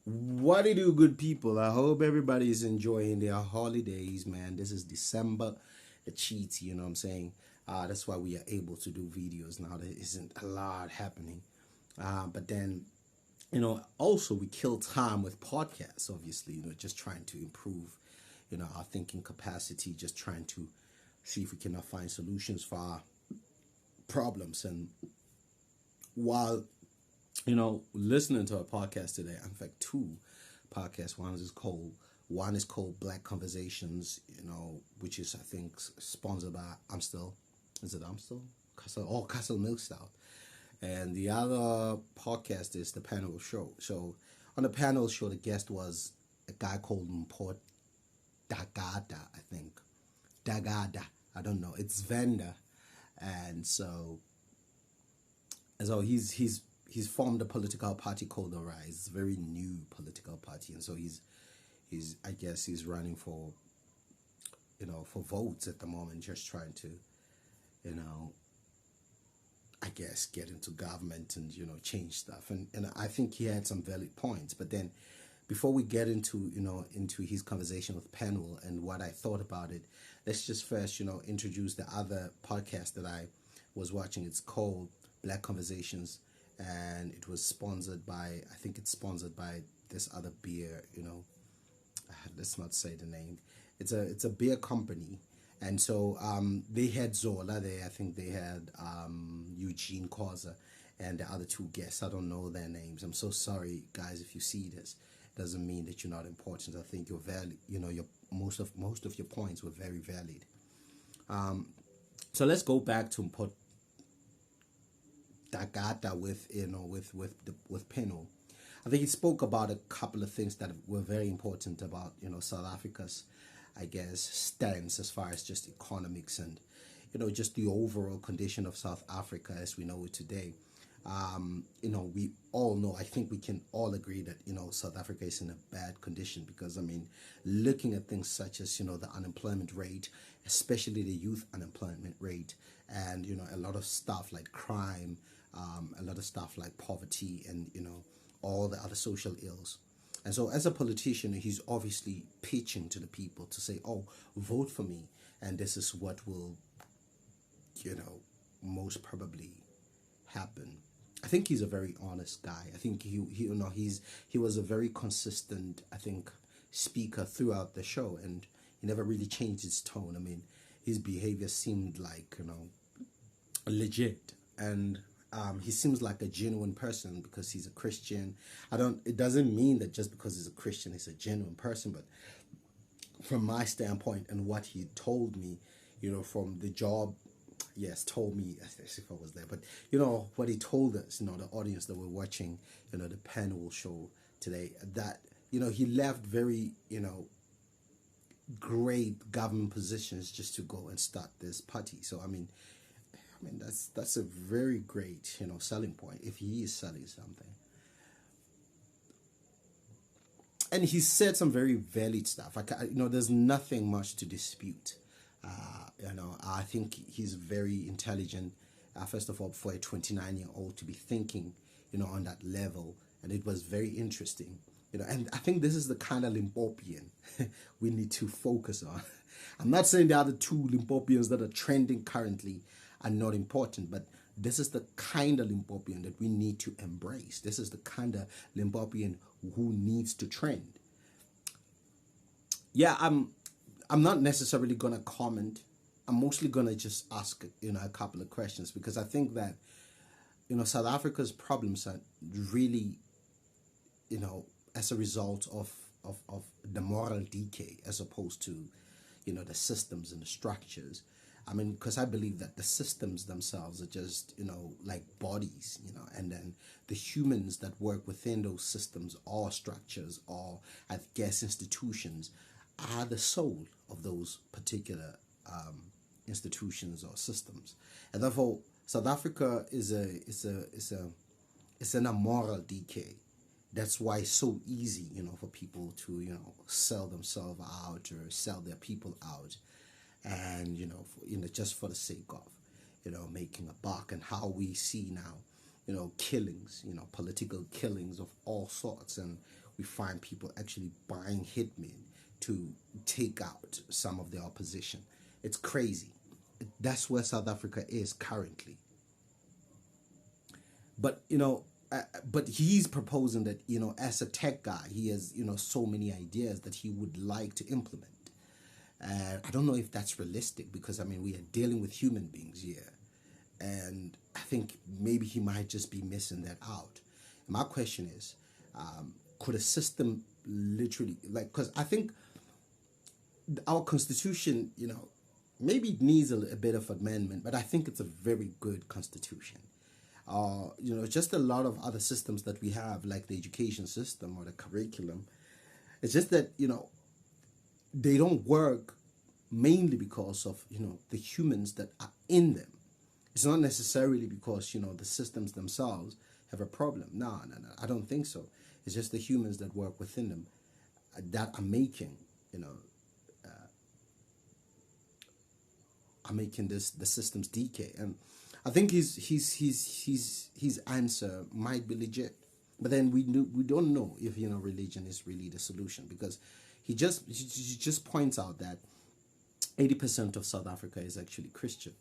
What do you do, good people? I hope everybody is enjoying their holidays, man. This is December, the cheats, you know what I'm saying? That's why we are able to do videos now. There isn't a lot happening. But then, also we kill time with podcasts, obviously, just trying to improve, our thinking capacity, just trying to see if we cannot find solutions for our problems. And while listening to a podcast today. In fact, two podcasts. One is called Black Conversations, which is I think sponsored by Amstel. Is it Amstel? Castle Milk Stout. And the other podcast is the panel show. So on the panel show, the guest was a guy called Mpho Dagada, I think. Dagada. I don't know. It's Venda. And so he's formed a political party called the Rise. It's a very new political party, and so he's I guess he's running for for votes at the moment, just trying to I guess get into government and change stuff. And I think he had some valid points. But then before we get into his conversation with Penwell and what I thought about it, let's just first introduce the other podcast that I was watching. It's called Black Conversations, and it was sponsored by, I think it's sponsored by this other beer, let's not say the name. It's a beer company. And so they had Zola there. I think they had Eugene Causa and the other two guests. I don't know their names. I'm so sorry, guys, if you see this. Doesn't mean that you're not important. I think you're valid. Your most of your points were very valid. So let's go back to Dagada with Peno. I think he spoke about a couple of things that were very important about South Africa's, I guess, stance as far as just economics and just the overall condition of South Africa as we know it today. We all know, I think we can all agree that South Africa is in a bad condition, because I mean, looking at things such as the unemployment rate, especially the youth unemployment rate, and a lot of stuff like crime, a lot of stuff like poverty, and all the other social ills. And so as a politician, he's obviously pitching to the people to say, oh, vote for me, and this is what will most probably happen. I think he's a very honest guy. I think he was a very consistent, I think, speaker throughout the show, and he never really changed his tone. I mean, his behavior seemed like legit, and he seems like a genuine person because he's a Christian. It doesn't mean that just because he's a Christian he's a genuine person, but from my standpoint and what he told me, from the job, yes, told me as if I was there, but what he told us, the audience that were watching, the panel show today, that he left very great government positions just to go and start this party. So I mean that's a very great selling point if he is selling something. And he said some very valid stuff. There's nothing much to dispute. I think he's very intelligent. First of all, for a 29-year-old to be thinking, on that level, and it was very interesting. And I think this is the kind of Limpopian we need to focus on. I'm not saying the other two Limpopians that are trending currently are not important, but this is the kind of Limpopian that we need to embrace. This is the kind of Limpopian who needs to trend. Yeah, I'm not necessarily gonna comment. I'm mostly gonna just ask a couple of questions, because I think that South Africa's problems are really as a result of the moral decay, as opposed to the systems and the structures. I mean, because I believe that the systems themselves are just like bodies, and then the humans that work within those systems or structures or, I guess, institutions are the soul of those particular institutions or systems. And therefore South Africa is in a moral decay. That's why it's so easy for people to sell themselves out or sell their people out, and just for the sake of making a buck. And how we see now killings, political killings of all sorts, and we find people actually buying hitmen to take out some of the opposition. It's crazy. That's where South Africa is currently. But but he's proposing that, as a tech guy, he has, so many ideas that he would like to implement. I don't know if that's realistic, because I mean, we are dealing with human beings here, and I think maybe he might just be missing that out. My question is, could a system literally, like, because I think our constitution, maybe it needs a bit of amendment, but I think it's a very good constitution. Just a lot of other systems that we have, like the education system or the curriculum, it's just that, they don't work mainly because of, the humans that are in them. It's not necessarily because, the systems themselves have a problem. No, I don't think so. It's just the humans that work within them that are making, the systems decay. And I think his answer might be legit, but then we don't know if religion is really the solution, because he just points out that 80% of South Africa is actually Christian,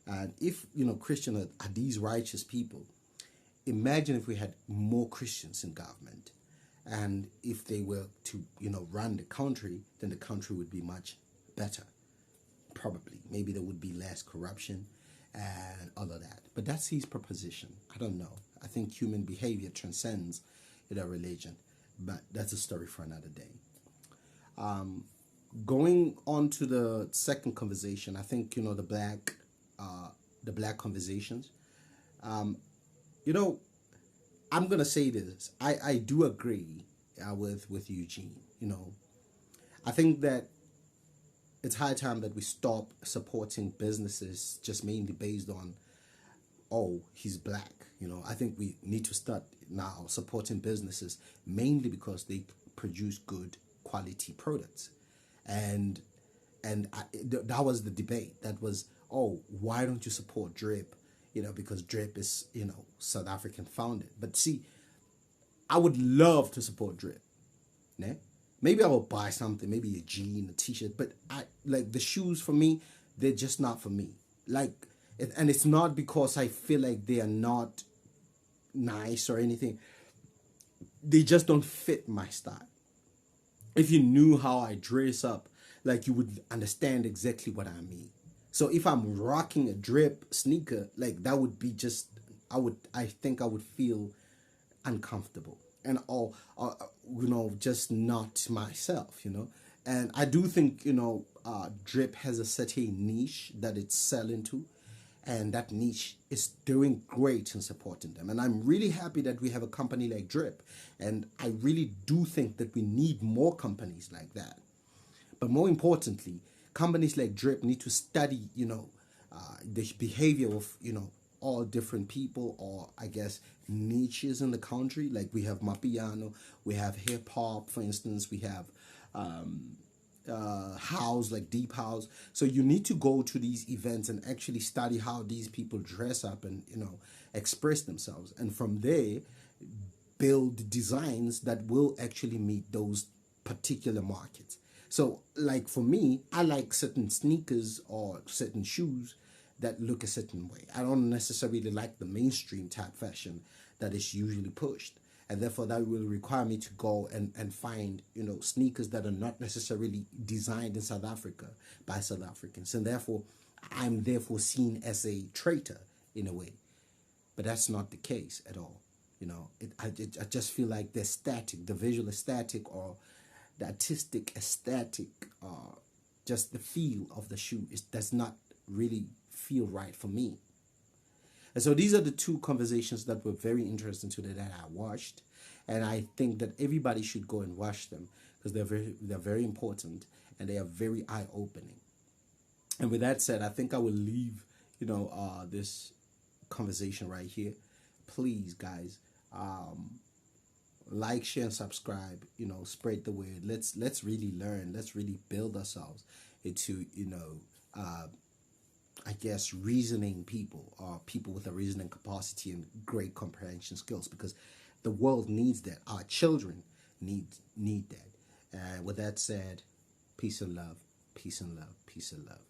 and if Christians are these righteous people, imagine if we had more Christians in government, and if they were to run the country, then the country would be much better. Probably, maybe there would be less corruption and all of that. But that's his proposition. I don't know. I think human behavior transcends religion, but that's a story for another day. Going on to the second conversation, I think the black conversations. I'm gonna say this. I do agree with Eugene. I think that it's high time that we stop supporting businesses just mainly based on, oh, he's black. I think we need to start now supporting businesses mainly because they produce good quality products. And that was the debate. That was, oh, why don't you support Drip? Because Drip is, South African founded. But see, I would love to support Drip. Né? Maybe I will buy something, maybe a jean, a t-shirt, but I like the shoes for me, they're just not for me. And it's not because I feel like they are not nice or anything. They just don't fit my style. If you knew how I dress up, like, you would understand exactly what I mean. So if I'm rocking a Drip sneaker, like, that would be just, I think I would feel uncomfortable and all, just not myself, And I do think, Drip has a certain niche that it's selling to, and that niche is doing great in supporting them. And I'm really happy that we have a company like Drip, and I really do think that we need more companies like that. But more importantly, companies like Drip need to study, the behavior of, all different people, or I guess niches in the country. Like, we have Mapiano, we have hip hop, for instance, we have house, like deep house. So you need to go to these events and actually study how these people dress up and express themselves, and from there build designs that will actually meet those particular markets. So, like, for me, I like certain sneakers or certain shoes that look a certain way. I don't necessarily like the mainstream type fashion that is usually pushed. And therefore, that will require me to go and find, sneakers that are not necessarily designed in South Africa by South Africans. And therefore, I'm seen as a traitor in a way. But that's not the case at all. I just feel like the aesthetic, the visual aesthetic, or the artistic aesthetic, just the feel of the shoe does not really feel right for me. And so these are the two conversations that were very interesting today that I watched, and I think that everybody should go and watch them because they're very important and they are very eye-opening. And with that said, I think I will leave this conversation right here. Please, guys, like, share, and subscribe. Spread the word. Let's really learn. Let's really build ourselves into I guess reasoning people, or people with a reasoning capacity and great comprehension skills, because the world needs that. Our children need that. And with that said, peace and love, peace and love, peace and love.